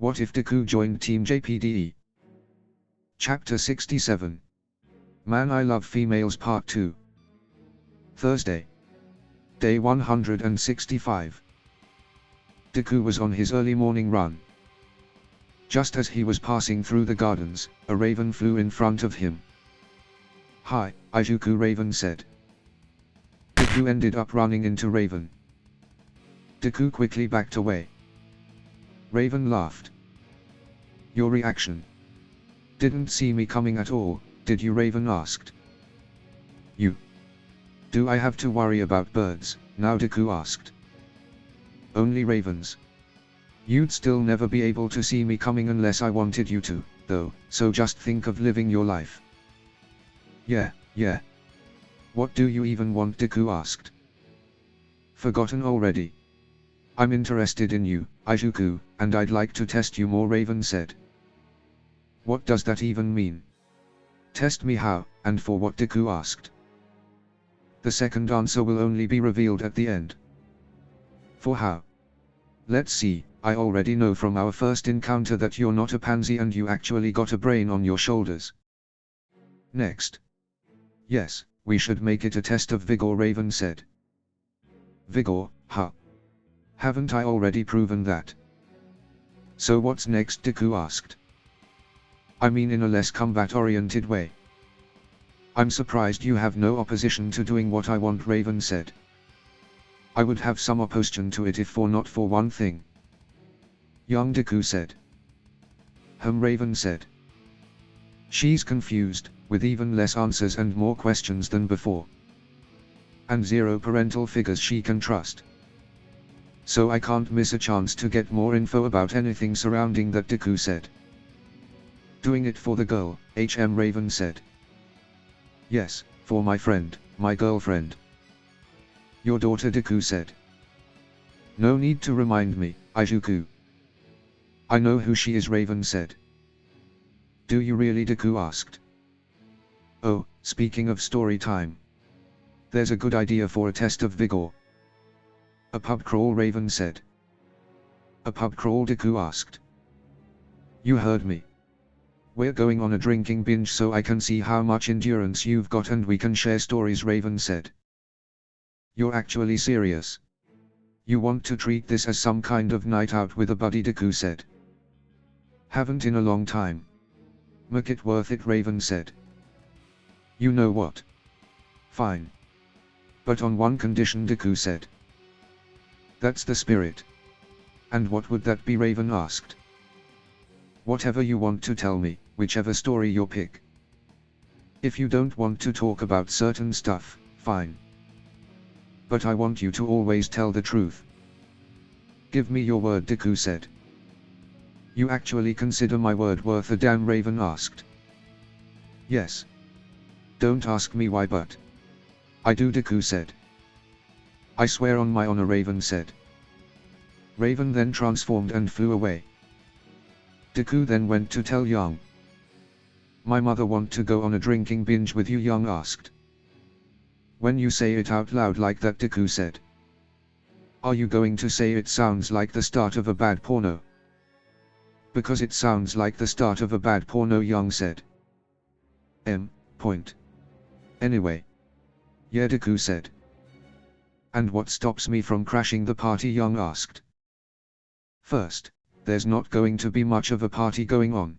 What if Deku joined Team JPDE? Chapter 67. Man I Love Females Part 2. Thursday. Day 165. Deku was on his early morning run. Just as he was passing through the gardens, a raven flew in front of him. "Hi, Ijuku," Raven said. Deku ended up running into Raven. Deku quickly backed away. Raven laughed. "Your reaction? Didn't see me coming at all, did you?" Raven asked. "You. Do I have to worry about birds, now?" Deku asked. "Only ravens. You'd still never be able to see me coming unless I wanted you to, though, so just think of living your life." Yeah. What do you even want?" Deku asked. "Forgotten already? I'm interested in you, Ijuku, and I'd like to test you more," Raven said. "What does that even mean? Test me how, and for what?" Deku asked. "The second answer will only be revealed at the end." "For how?" "Let's see, I already know from our first encounter that you're not a pansy and you actually got a brain on your shoulders. Next." "Yes, we should make it a test of vigor," Raven said. "Vigor, huh? Haven't I already proven that?" "So what's next?" Deku asked. "I mean in a less combat-oriented way." "I'm surprised you have no opposition to doing what I want," Raven said. "I would have some opposition to it if not for one thing." "Young," Deku said. Raven said. "She's confused, with even less answers and more questions than before. And zero parental figures she can trust. So I can't miss a chance to get more info about anything surrounding that," Deku said. "Doing it for the girl, Raven said. "Yes, for my friend, my girlfriend." "Your daughter," Deku said. "No need to remind me, Ijuku. I know who she is," Raven said. "Do you really?" Deku asked. "Oh, speaking of story time. There's a good idea for a test of vigor." "A pub crawl," Raven said. "A pub crawl?" Deku asked. "You heard me. We're going on a drinking binge so I can see how much endurance you've got and we can share stories," Raven said. "You're actually serious? You want to treat this as some kind of night out with a buddy?" Deku said. "Haven't in a long time. Make it worth it," Raven said. "You know what? Fine. But on one condition," Deku said. "That's the spirit." "And what would that be?" Raven asked. "Whatever you want to tell me, whichever story you pick. If you don't want to talk about certain stuff, fine. But I want you to always tell the truth." "Give me your word," Deku said. "You actually consider my word worth a damn?" Raven asked. "Yes. Don't ask me why, but I do," Deku said. "I swear on my honor," Raven said. Raven then transformed and flew away. Deku then went to tell Young. "My mother want to go on a drinking binge with you?" Young asked. "When you say it out loud like that," Deku said. "Are you going to say it sounds like the start of a bad porno?" "Because it sounds like the start of a bad porno," Young said. Point. "Anyway. Yeah," Deku said. "And what stops me from crashing the party?" Young asked. "First, there's not going to be much of a party going on.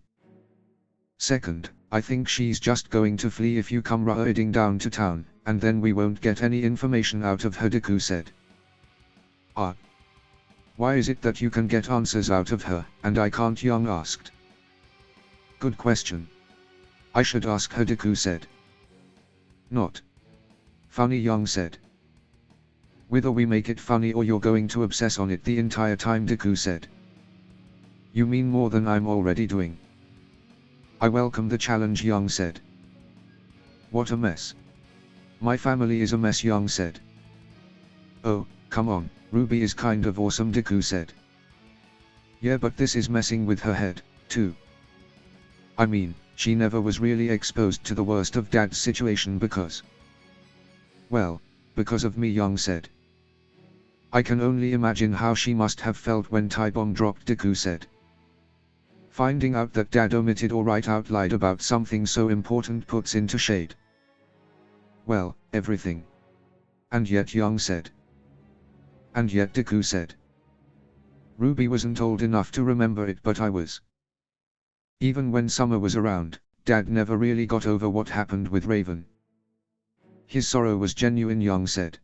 Second, I think she's just going to flee if you come riding down to town, and then we won't get any information out of her," Deku said. "Ah. Why is it that you can get answers out of her, and I can't?" Young asked. "Good question. I should ask her," Deku said. "Not funny," Young said. "Whether we make it funny or you're going to obsess on it the entire time," Deku said. "You mean more than I'm already doing?" "I welcome the challenge," Young said. "What a mess. My family is a mess," Young said. "Oh, come on, Ruby is kind of awesome," Deku said. "Yeah, but this is messing with her head, too. I mean, she never was really exposed to the worst of Dad's situation because of me," Young said. "I can only imagine how she must have felt when Taibong dropped," Deku said. Finding out that Dad omitted or right out lied about something so important puts into shade. Well, everything. And yet Young said. And yet Deku said. Ruby wasn't old enough to remember it, but I was. Even when Summer was around, Dad never really got over what happened with Raven. His sorrow was genuine, Young said.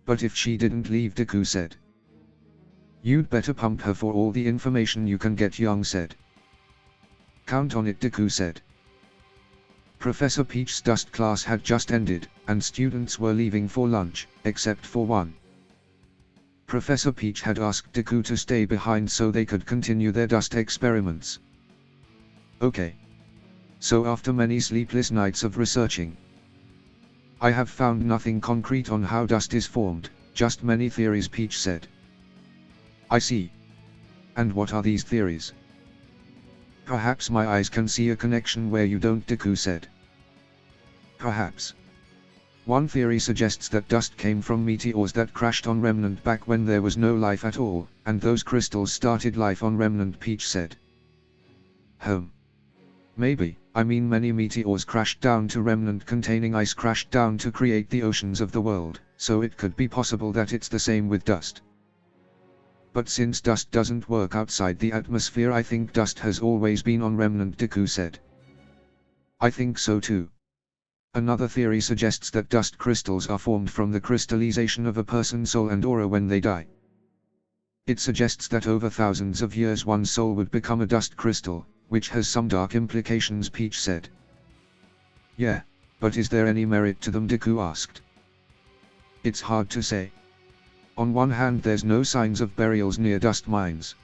But if she didn't leave, Deku said. You'd better pump her for all the information you can get, Young said. Count on it, Deku said. Professor Peach's dust class had just ended, and students were leaving for lunch, except for one. Professor Peach had asked Deku to stay behind so they could continue their dust experiments. Okay. So after many sleepless nights of researching, I have found nothing concrete on how dust is formed, just many theories, Peach said. I see. And what are these theories? Perhaps my eyes can see a connection where you don't, Deku said. Perhaps. One theory suggests that dust came from meteors that crashed on Remnant back when there was no life at all, and those crystals started life on Remnant, Peach said. Maybe, I mean many meteors crashed down to Remnant containing ice crashed down to create the oceans of the world, so it could be possible that it's the same with dust. But since dust doesn't work outside the atmosphere, I think dust has always been on Remnant, Deku said. I think so too. Another theory suggests that dust crystals are formed from the crystallization of a person's soul and aura when they die. It suggests that over thousands of years one's soul would become a dust crystal, which has some dark implications, Peach said. Yeah, but is there any merit to them, Deku asked. It's hard to say. On one hand, there's no signs of burials near dust mines.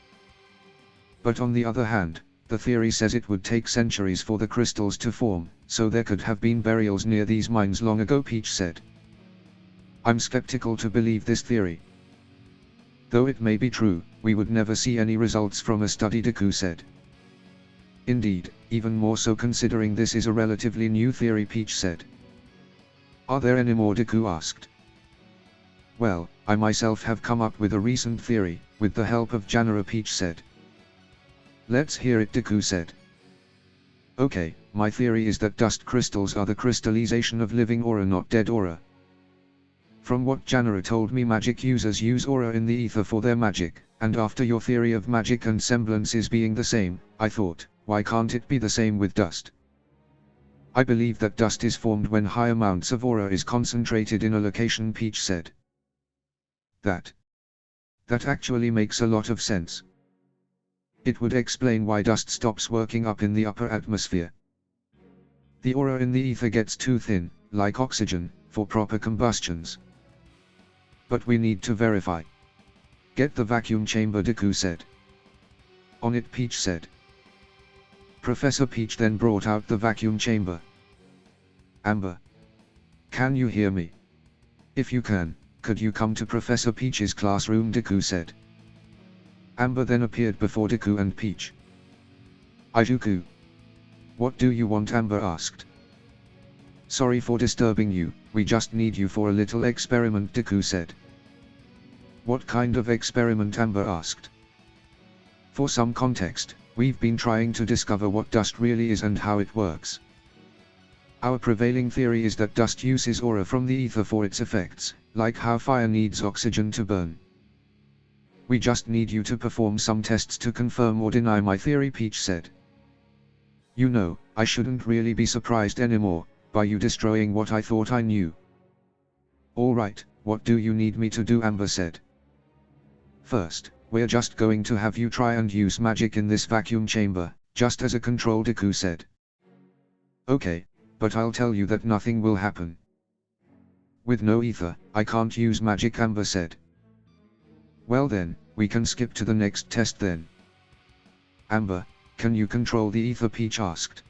But on the other hand, the theory says it would take centuries for the crystals to form, so there could have been burials near these mines long ago, Peach said. I'm skeptical to believe this theory. Though it may be true, we would never see any results from a study, Deku said. Indeed, even more so considering this is a relatively new theory, Peach said. Are there any more, Deku asked. Well, I myself have come up with a recent theory, with the help of Janara, Peach said. Let's hear it, Deku said. Okay, my theory is that dust crystals are the crystallization of living aura, not dead aura. From what Janara told me, magic users use aura in the ether for their magic, and after your theory of magic and semblances being the same, I thought, why can't it be the same with dust? I believe that dust is formed when high amounts of aura is concentrated in a location, Peach said. That actually makes a lot of sense. It would explain why dust stops working up in the upper atmosphere. The aura in the ether gets too thin, like oxygen, for proper combustions. But we need to verify. Get the vacuum chamber, Deku said. On it, Peach said. Professor Peach then brought out the vacuum chamber. Amber. Can you hear me? If you can, could you come to Professor Peach's classroom, Deku said. Amber then appeared before Deku and Peach. Deku. What do you want? Amber asked. Sorry for disturbing you, we just need you for a little experiment, Deku said. What kind of experiment? Amber asked. For some context, we've been trying to discover what dust really is and how it works. Our prevailing theory is that dust uses aura from the ether for its effects, like how fire needs oxygen to burn. We just need you to perform some tests to confirm or deny my theory, Peach said. You know, I shouldn't really be surprised anymore, by you destroying what I thought I knew. Alright, what do you need me to do? Amber said. First, we're just going to have you try and use magic in this vacuum chamber, just as a control, Deku said. Okay, but I'll tell you that nothing will happen. With no ether, I can't use magic, Amber said. Well then, we can skip to the next test then. Amber, can you control the ether? Peach asked.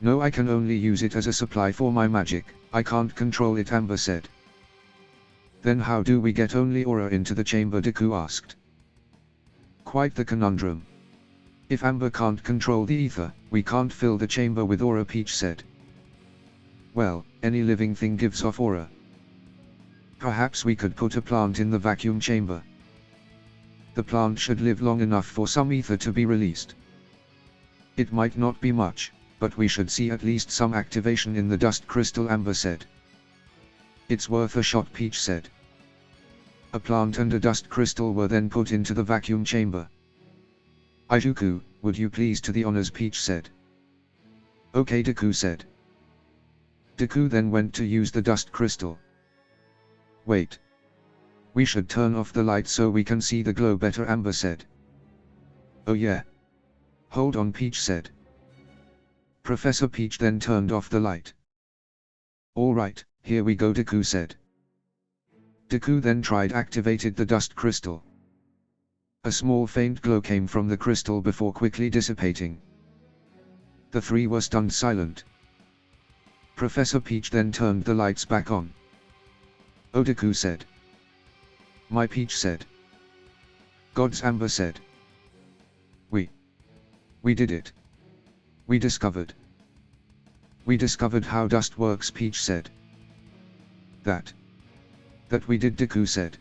No, I can only use it as a supply for my magic, I can't control it, Amber said. Then how do we get only aura into the chamber? Deku asked. Quite the conundrum. If Amber can't control the ether, we can't fill the chamber with aura, Peach said. Well, any living thing gives off aura. Perhaps we could put a plant in the vacuum chamber. The plant should live long enough for some ether to be released. It might not be much, but we should see at least some activation in the dust crystal, Amber said. It's worth a shot, Peach said. A plant and a dust crystal were then put into the vacuum chamber. Izuku, would you please to the honors, Peach said. Okay, Deku said. Deku then went to use the dust crystal. Wait. We should turn off the light so we can see the glow better, Amber said. Oh yeah. Hold on, Peach said. Professor Peach then turned off the light. Alright, here we go, Deku said. Deku then activated the dust crystal. A small faint glow came from the crystal before quickly dissipating. The three were stunned silent. Professor Peach then turned the lights back on. Oh, Deku said. My Peach said. Gods, Amber said. We did it. We discovered how dust works, Peach said. That we did, Deku said.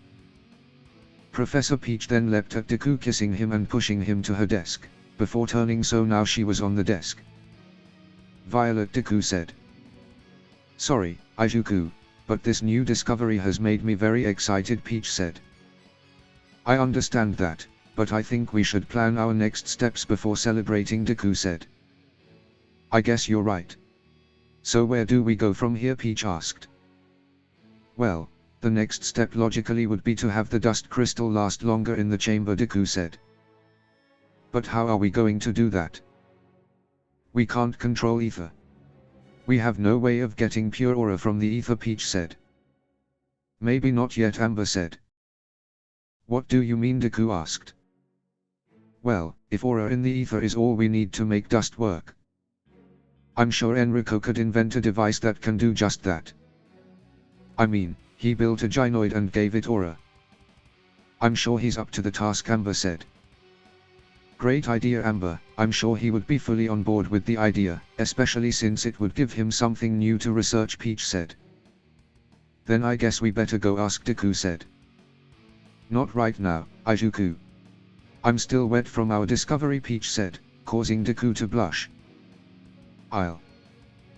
Professor Peach then leapt at Deku, kissing him and pushing him to her desk, before turning so now she was on the desk. Violet, Deku said. Sorry, Izuku, but this new discovery has made me very excited, Peach said. I understand that, but I think we should plan our next steps before celebrating, Deku said. I guess you're right. So where do we go from here, Peach asked. Well, the next step logically would be to have the dust crystal last longer in the chamber, Deku said. But how are we going to do that? We can't control ether. We have no way of getting pure aura from the ether, Peach said. Maybe not yet, Amber said. What do you mean, Deku asked. Well, if aura in the ether is all we need to make dust work, I'm sure Enrico could invent a device that can do just that. I mean, he built a gynoid and gave it aura. I'm sure he's up to the task, Amber said. Great idea, Amber. I'm sure he would be fully on board with the idea, especially since it would give him something new to research, Peach said. Then I guess we better go ask, Deku said. Not right now, Izuku. I'm still wet from our discovery, Peach said, causing Deku to blush. I'll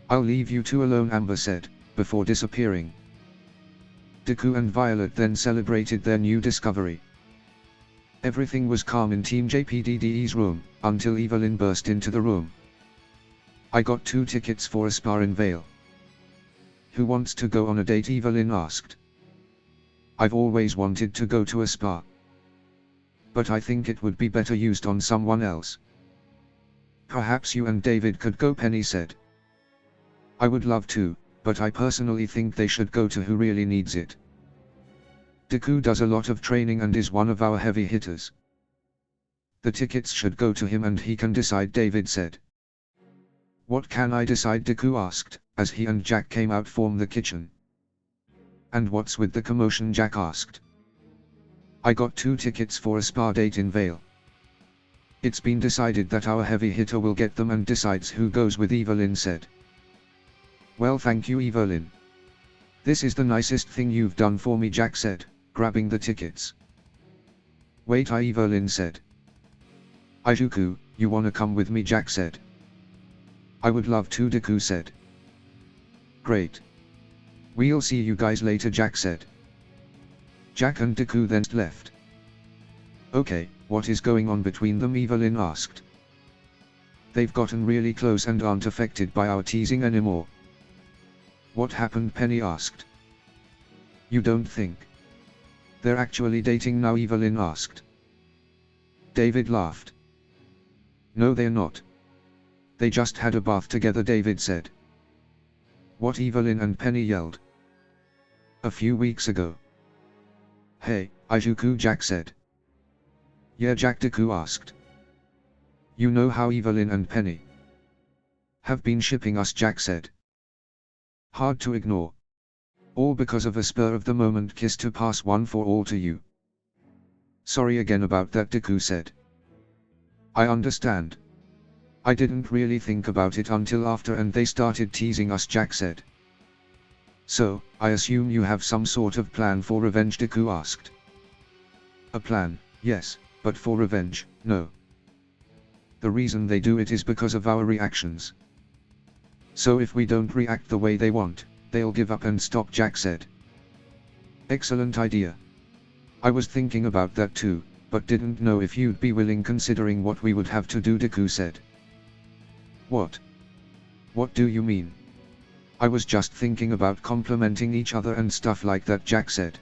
leave you two alone, Amber said, before disappearing. Deku and Violet then celebrated their new discovery. Everything was calm in Team JPDDE's room, until Evelyn burst into the room. I got 2 tickets for a spa in Vale. Who wants to go on a date, Evelyn asked. I've always wanted to go to a spa. But I think it would be better used on someone else. Perhaps you and David could go, Penny said. I would love to, but I personally think they should go to who really needs it. Deku does a lot of training and is one of our heavy hitters. The tickets should go to him and he can decide, David said. What can I decide, Deku asked, as he and Jack came out from the kitchen. And what's with the commotion, Jack asked. I got 2 tickets for a spa date in Vale. It's been decided that our heavy hitter will get them and decides who goes with, Evelyn said. Well, thank you, Evelyn. This is the nicest thing you've done for me, Jack said, grabbing the tickets. Wait, Evelyn said. Izuku, you wanna come with me, Jack said. I would love to, Deku said. Great. We'll see you guys later, Jack said. Jack and Deku then left. Okay, what is going on between them, Evelyn asked. They've gotten really close and aren't affected by our teasing anymore. What happened, Penny asked. You don't think they're actually dating now, Evelyn asked. David laughed. No, they're not. They just had a bath together, David said. What, Evelyn and Penny yelled. A few weeks ago. Hey, Izuku, Jack said. Yeah, Jack, Deku asked. You know how Evelyn and Penny have been shipping us, Jack said. Hard to ignore. All because of a spur-of-the-moment kiss to pass one for all to you. Sorry again about that, Deku said. I understand. I didn't really think about it until after and they started teasing us, Jack said. So, I assume you have some sort of plan for revenge, Deku asked. A plan, yes, but for revenge, no. The reason they do it is because of our reactions. So if we don't react the way they want, they'll give up and stop, Jack said. Excellent idea. I was thinking about that too, but didn't know if you'd be willing considering what we would have to do, Deku said. What? What do you mean? I was just thinking about complimenting each other and stuff like that, Jack said.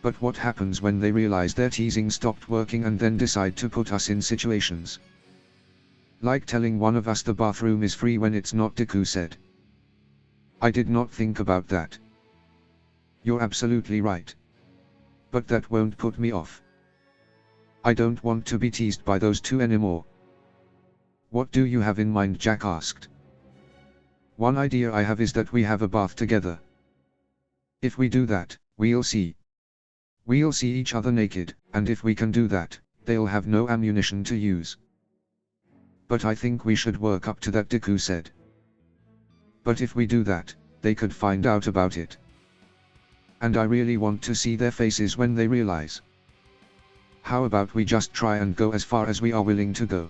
But what happens when they realize their teasing stopped working and then decide to put us in situations? Like telling one of us the bathroom is free when it's not, Deku said. I did not think about that. You're absolutely right. But that won't put me off. I don't want to be teased by those two anymore. What do you have in mind, Jack asked. One idea I have is that we have a bath together. If we do that, we'll see each other naked, and if we can do that, they'll have no ammunition to use. But I think we should work up to that, Deku said. But if we do that, they could find out about it. And I really want to see their faces when they realize. How about we just try and go as far as we are willing to go?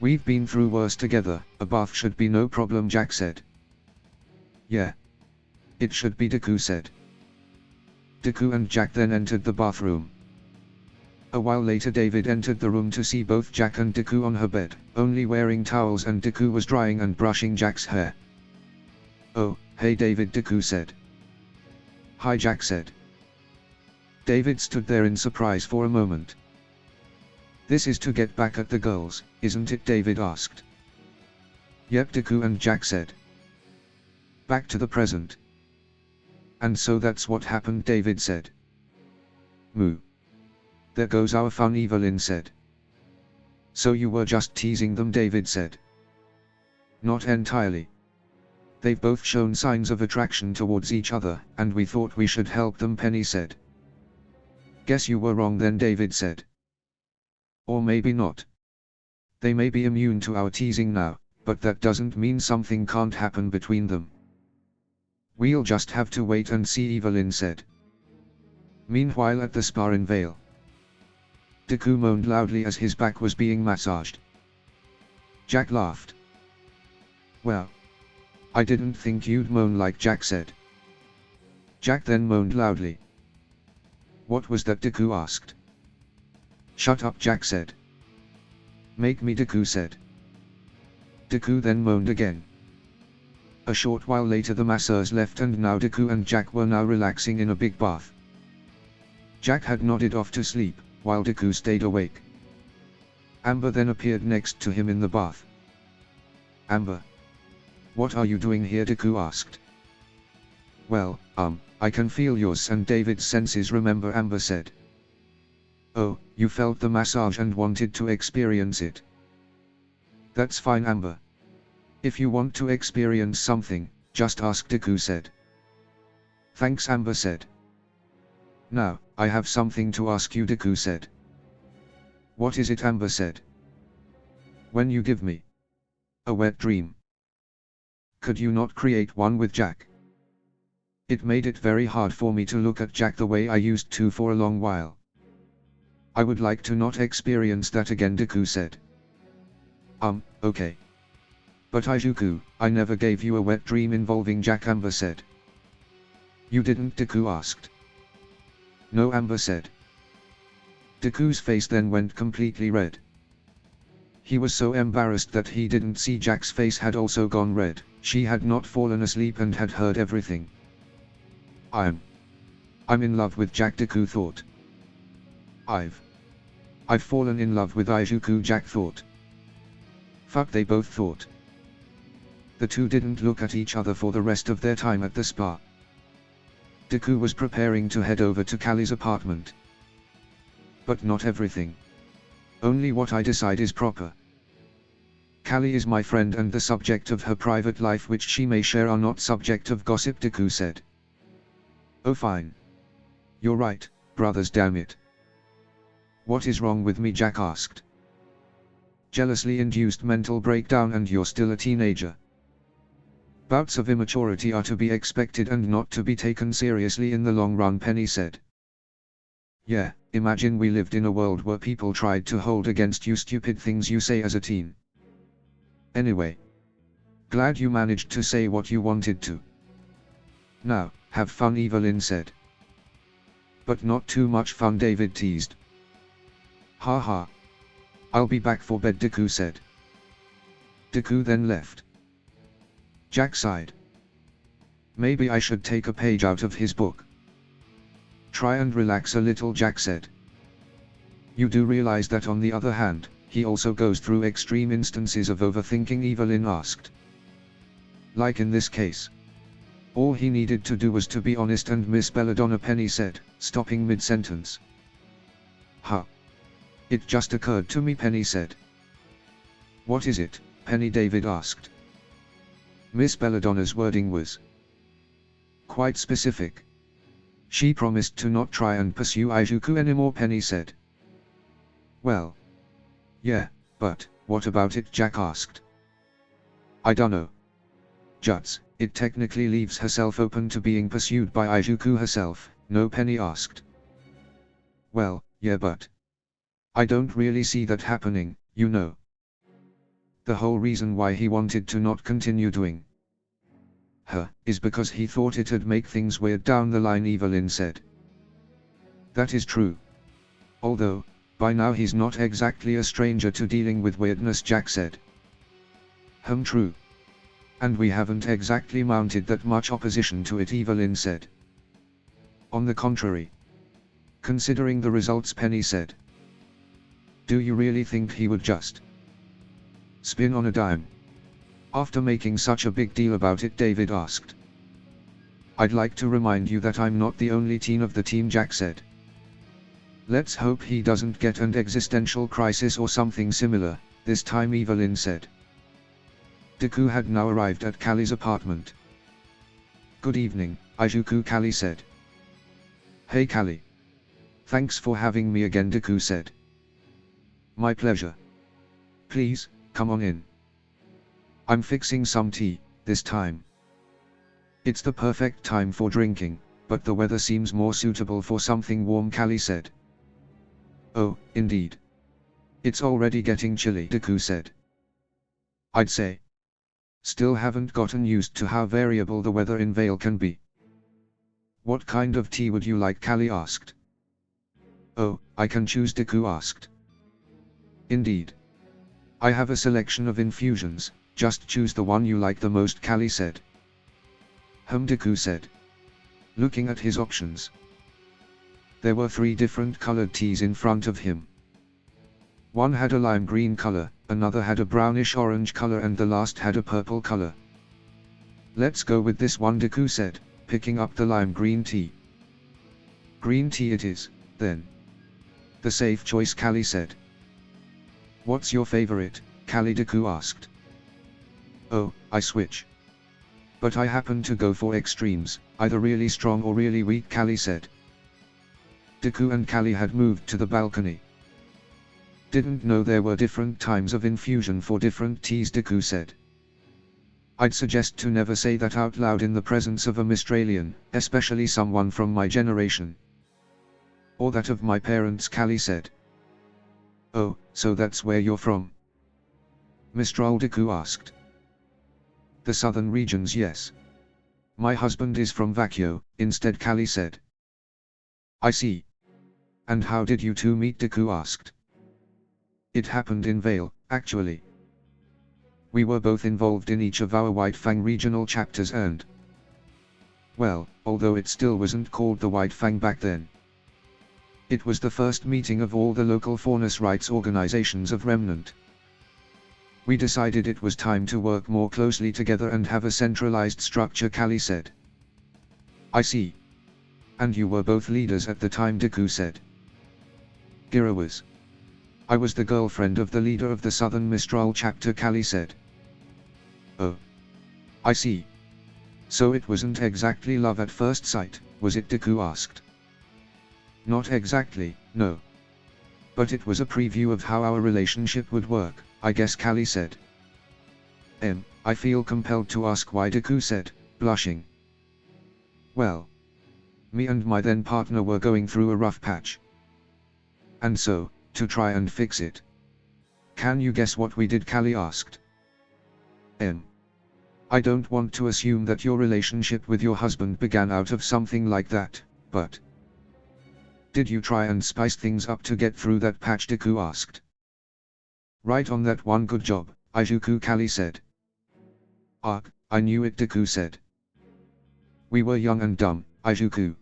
We've been through worse together, a bath should be no problem, Jack said. Yeah. It should be, Deku said. Deku and Jack then entered the bathroom. A while later David entered the room to see both Jack and Deku on her bed, only wearing towels, and Deku was drying and brushing Jack's hair. Oh, hey David, Deku said. Hi, Jack said. David stood there in surprise for a moment. This is to get back at the girls, isn't it, David asked. Yep, Deku and Jack said. Back to the present. And so that's what happened, David said. Moo. There goes our fun, Evelyn said. So you were just teasing them, David said. Not entirely. They've both shown signs of attraction towards each other, and we thought we should help them, Penny said. Guess you were wrong then, David said. Or maybe not. They may be immune to our teasing now, but that doesn't mean something can't happen between them. We'll just have to wait and see, Evelyn said. Meanwhile at the spa in Vale, Deku moaned loudly as his back was being massaged. Jack laughed. Well, I didn't think you'd moan like Jack said. Jack then moaned loudly. What was that, Deku asked. Shut up, Jack said. Make me, Deku said. Deku then moaned again. A short while later the masseurs left and now Deku and Jack were now relaxing in a big bath. Jack had nodded off to sleep, while Deku stayed awake. Amber then appeared next to him in the bath. Amber. What are you doing here, Deku asked. Well, I can feel yours and David's senses, remember, Amber said. Oh, you felt the massage and wanted to experience it. That's fine, Amber. If you want to experience something, just ask, Deku said. Thanks, Amber said. Now, I have something to ask you, Deku said. What is it, Amber said. When you give me a wet dream, could you not create one with Jack? It made it very hard for me to look at Jack the way I used to for a long while. I would like to not experience that again, Deku said. Okay. But Izuku, I never gave you a wet dream involving Jack, Amber said. You didn't, Deku asked. No, Amber said. Deku's face then went completely red. He was so embarrassed that he didn't see Jack's face had also gone red. She had not fallen asleep and had heard everything. I'm in love with Jack, Deku thought. I've fallen in love with Izuku, Jack thought. Fuck, they both thought. The two didn't look at each other for the rest of their time at the spa. Deku was preparing to head over to Kali's apartment. But not everything. Only what I decide is proper. Kali is my friend and the subject of her private life which she may share are not subject of gossip, Deku said. Oh fine. You're right, brothers, damn it. What is wrong with me, Jack asked. Jealously induced mental breakdown and you're still a teenager. Bouts of immaturity are to be expected and not to be taken seriously in the long run, Penny said. Yeah, Imagine we lived in a world where people tried to hold against you stupid things you say as a teen. Anyway. Glad you managed to say what you wanted to. Now, have fun, Evelyn said. But not too much fun, David teased. Ha ha. I'll be back for bed, Deku said. Deku then left. Jack sighed. Maybe I should take a page out of his book. Try and relax a little, Jack said. You do realize that on the other hand, he also goes through extreme instances of overthinking, Evelyn asked. Like in this case. All he needed to do was to be honest, and Miss Belladonna, Penny said, stopping mid-sentence. Huh. It just occurred to me, Penny said. What is it, Penny? David asked. Miss Belladonna's wording was quite specific. She promised to not try and pursue Izuku anymore, Penny said. Well. Yeah, but, what about it? Jack asked. I dunno. Juts, it technically leaves herself open to being pursued by Izuku herself, no? Penny asked. Well, yeah, but I don't really see that happening, you know. The whole reason why he wanted to not continue doing her is because he thought it'd make things weird down the line, Evelyn said. That is true. Although, by now he's not exactly a stranger to dealing with weirdness, Jack said. True. And we haven't exactly mounted that much opposition to it, Evelyn said. On the contrary. Considering the results, Penny said. Do you really think he would just spin on a dime after making such a big deal about it? David asked. I'd like to remind you that I'm not the only teen of the team, Jack said. Let's hope he doesn't get an existential crisis or something similar, this time, Evelyn said. Deku had now arrived at Kali's apartment. Good evening, Izuku, Kali said. Hey Kali. Thanks for having me again, Deku said. My pleasure. Please, come on in. I'm fixing some tea, this time. It's the perfect time for drinking, but the weather seems more suitable for something warm, Kali said. Oh, indeed. It's already getting chilly, Deku said. I'd say. Still haven't gotten used to how variable the weather in Vale can be. What kind of tea would you like? Kali asked. Oh, I can choose, Deku asked. Indeed. I have a selection of infusions, just choose the one you like the most, Kali said. Deku said. Looking at his options. There were 3 different colored teas in front of him. One had a lime green color, another had a brownish orange color, and the last had a purple color. Let's go with this one, Deku said, picking up the lime green tea. Green tea it is, then. The safe choice, Kali said. What's your favorite, Kali? Deku asked. Oh, I switch. But I happen to go for extremes, either really strong or really weak, Kali said. Deku and Kali had moved to the balcony. Didn't know there were different times of infusion for different teas, Deku said. I'd suggest to never say that out loud in the presence of a Mistralian, especially someone from my generation. Or that of my parents, Kali said. Oh, so that's where you're from? Mistral, Deku asked. The southern regions, yes. My husband is from Vakyo, instead, Kali said. I see. And how did you two meet? Deku asked. It happened in Vale, actually. We were both involved in each of our White Fang regional chapters and... well, although it still wasn't called the White Fang back then. It was the first meeting of all the local faunus rights organizations of Remnant. We decided it was time to work more closely together and have a centralized structure, Kali said. I see. And you were both leaders at the time, Deku said. Gira was. I was the girlfriend of the leader of the Southern Mistral chapter, Kali said. Oh. I see. So it wasn't exactly love at first sight, was it? Deku asked. Not exactly, no. But it was a preview of how our relationship would work, I guess, Kali said. I feel compelled to ask why, Deku said, blushing. Well. Me and my then partner were going through a rough patch. And so, to try and fix it. Can you guess what we did? Callie asked. I don't want to assume that your relationship with your husband began out of something like that, but... Did you try and spice things up to get through that patch? Deku asked. Right on that one, good job, Izuku, Callie said. I knew it, Deku said. We were young and dumb, Izuku.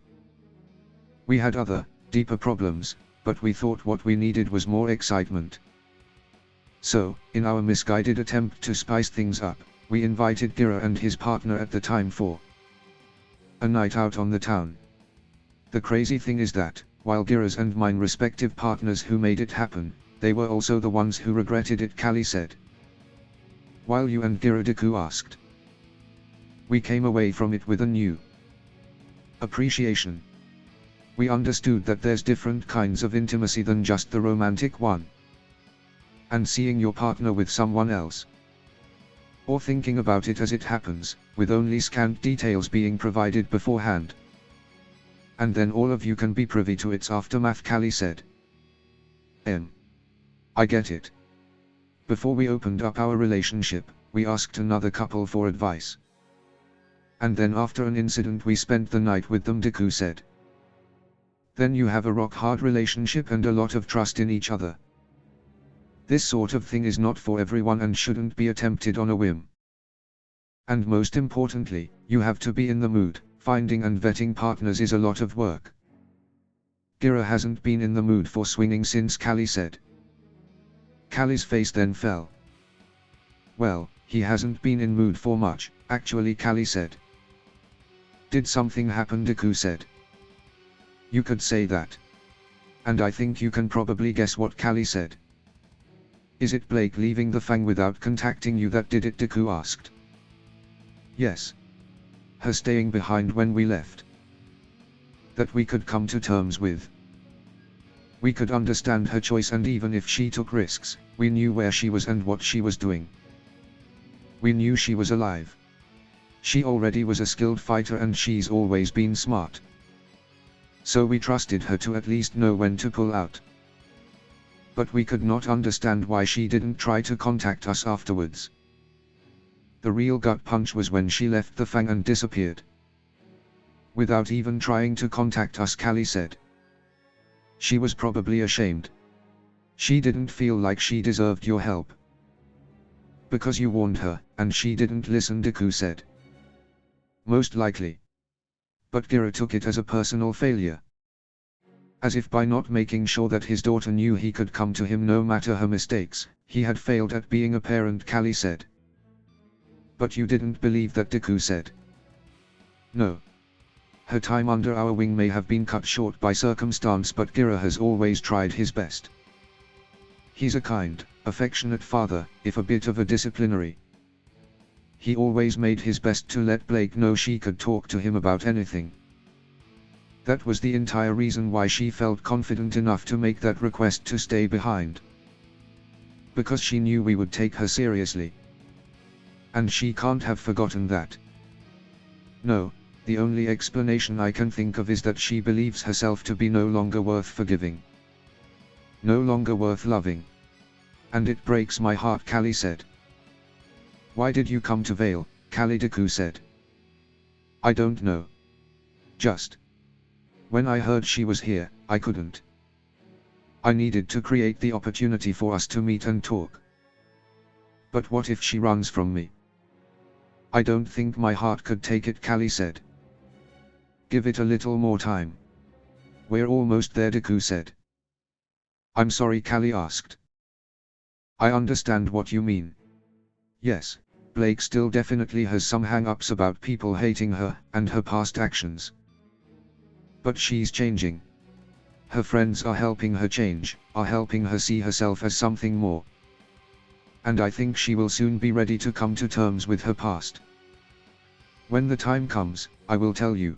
We had other, deeper problems, but we thought what we needed was more excitement. So, in our misguided attempt to spice things up, we invited Gira and his partner at the time for a night out on the town. The crazy thing is that, while Gira's and mine respective partners who made it happen, they were also the ones who regretted it, Callie said. While you and Gira, Deku asked. We came away from it with a new appreciation. We understood that there's different kinds of intimacy than just the romantic one. And seeing your partner with someone else, or thinking about it as it happens, with only scant details being provided beforehand. And then all of you can be privy to its aftermath, Callie said. I get it. Before we opened up our relationship, we asked another couple for advice. And then after an incident we spent the night with them, Deku said. Then you have a rock-hard relationship and a lot of trust in each other. This sort of thing is not for everyone and shouldn't be attempted on a whim. And most importantly, you have to be in the mood. Finding and vetting partners is a lot of work. Gira hasn't been in the mood for swinging since, Callie said. Callie's face then fell. Well, he hasn't been in mood for much, actually, Callie said. Did something happen? Deku said. You could say that. And I think you can probably guess what, Callie said. Is it Blake leaving the Fang without contacting you that did it? Deku asked. Yes. Her staying behind when we left. That we could come to terms with. We could understand her choice, and even if she took risks, we knew where she was and what she was doing. We knew she was alive. She already was a skilled fighter and she's always been smart. So we trusted her to at least know when to pull out. But we could not understand why she didn't try to contact us afterwards. The real gut punch was when she left the Fang and disappeared. Without even trying to contact us, Callie said. She was probably ashamed. She didn't feel like she deserved your help. Because you warned her, and she didn't listen, Deku said. Most likely. But Gira took it as a personal failure. As if by not making sure that his daughter knew he could come to him no matter her mistakes, he had failed at being a parent, Callie said. But you didn't believe that, Deku said. No. Her time under our wing may have been cut short by circumstance, but Gira has always tried his best. He's a kind, affectionate father, if a bit of a disciplinary. He always made his best to let Blake know she could talk to him about anything. That was the entire reason why she felt confident enough to make that request to stay behind. Because she knew we would take her seriously. And she can't have forgotten that. No, the only explanation I can think of is that she believes herself to be no longer worth forgiving. No longer worth loving. And it breaks my heart, Callie said. Why did you come to Vale, Callie? Deku said. I don't know. Just. When I heard she was here, I couldn't. I needed to create the opportunity for us to meet and talk. But what if she runs from me? I don't think my heart could take it, Callie said. Give it a little more time. We're almost there, Deku said. I'm sorry, Callie asked. I understand what you mean. Yes, Blake still definitely has some hang-ups about people hating her, and her past actions. But she's changing. Her friends are helping her change, are helping her see herself as something more. And I think she will soon be ready to come to terms with her past. When the time comes, I will tell you.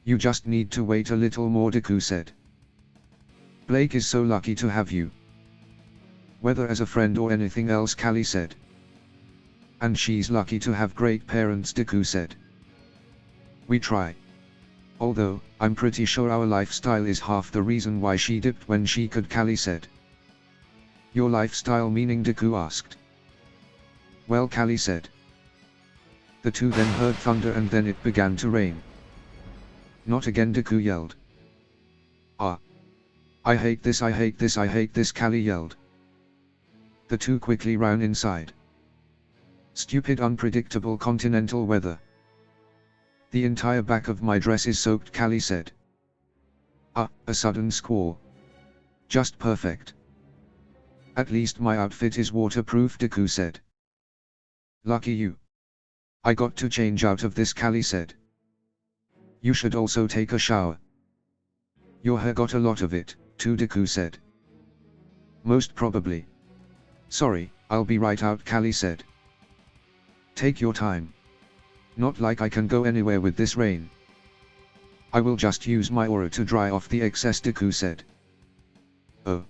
You just need to wait a little more, Deku said. Blake is so lucky to have you. Whether as a friend or anything else, Callie said. And she's lucky to have great parents, Deku said. We try. Although, I'm pretty sure our lifestyle is half the reason why she dipped when she could, Callie said. Your lifestyle meaning, Deku asked. Well, Callie said. The two then heard thunder and then it began to rain. Not again, Deku yelled. Ah. I hate this, I hate this, I hate this, Callie yelled. The two quickly ran inside. Stupid unpredictable continental weather. The entire back of my dress is soaked, Callie said. Ah, a sudden squall. Just perfect. At least my outfit is waterproof, Deku said. Lucky you. I got to change out of this, Callie said. You should also take a shower. Your hair got a lot of it, too, Deku said. Most probably. Sorry, I'll be right out, Callie said. Take your time. Not like I can go anywhere with this rain. I will just use my aura to dry off the excess, Deku said. Oh.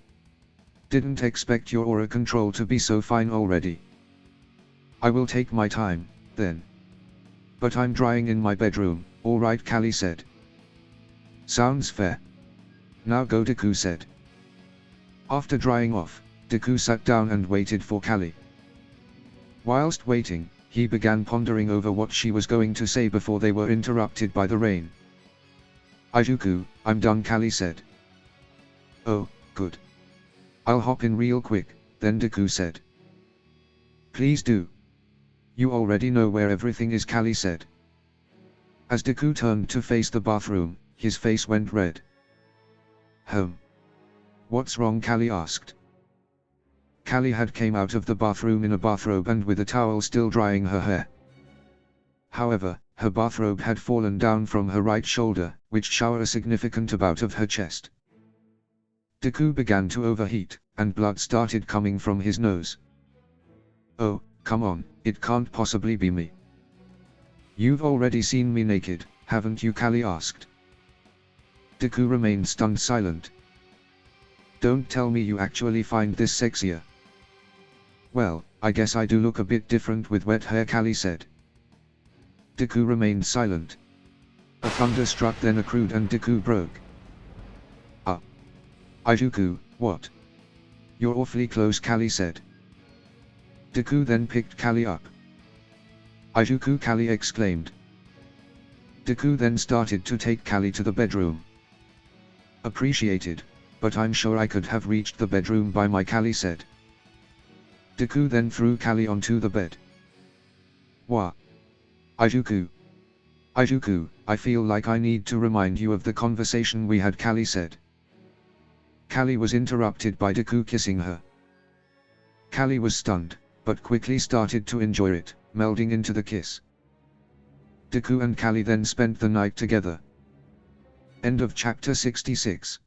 Didn't expect your aura control to be so fine already. I will take my time, then. But I'm drying in my bedroom, alright, Callie said. Sounds fair. Now go, Deku said. After drying off, Deku sat down and waited for Callie. Whilst waiting, he began pondering over what she was going to say before they were interrupted by the rain. Deku, I'm done, Callie said. Oh, good. I'll hop in real quick, then, Deku said. Please do. You already know where everything is, Callie said. As Deku turned to face the bathroom, his face went red. What's wrong, Callie asked. Callie had came out of the bathroom in a bathrobe and with a towel still drying her hair. However, her bathrobe had fallen down from her right shoulder, which showed a significant amount of her chest. Deku began to overheat, and blood started coming from his nose. Oh, come on, it can't possibly be me. You've already seen me naked, haven't you, Callie asked. Deku remained stunned silent. Don't tell me you actually find this sexier. Well, I guess I do look a bit different with wet hair, Callie said. Deku remained silent. A thunder struck, then accrued, and Deku broke. Deku, what? You're awfully close, Callie said. Deku then picked Callie up. Deku, Callie exclaimed. Deku then started to take Callie to the bedroom. Appreciated, but I'm sure I could have reached the bedroom by my, Callie said. Deku then threw Callie onto the bed. Wah. Deku, I feel like I need to remind you of the conversation we had, Callie said. Callie was interrupted by Deku kissing her. Callie was stunned, but quickly started to enjoy it, melding into the kiss. Deku and Callie then spent the night together. End of chapter 66.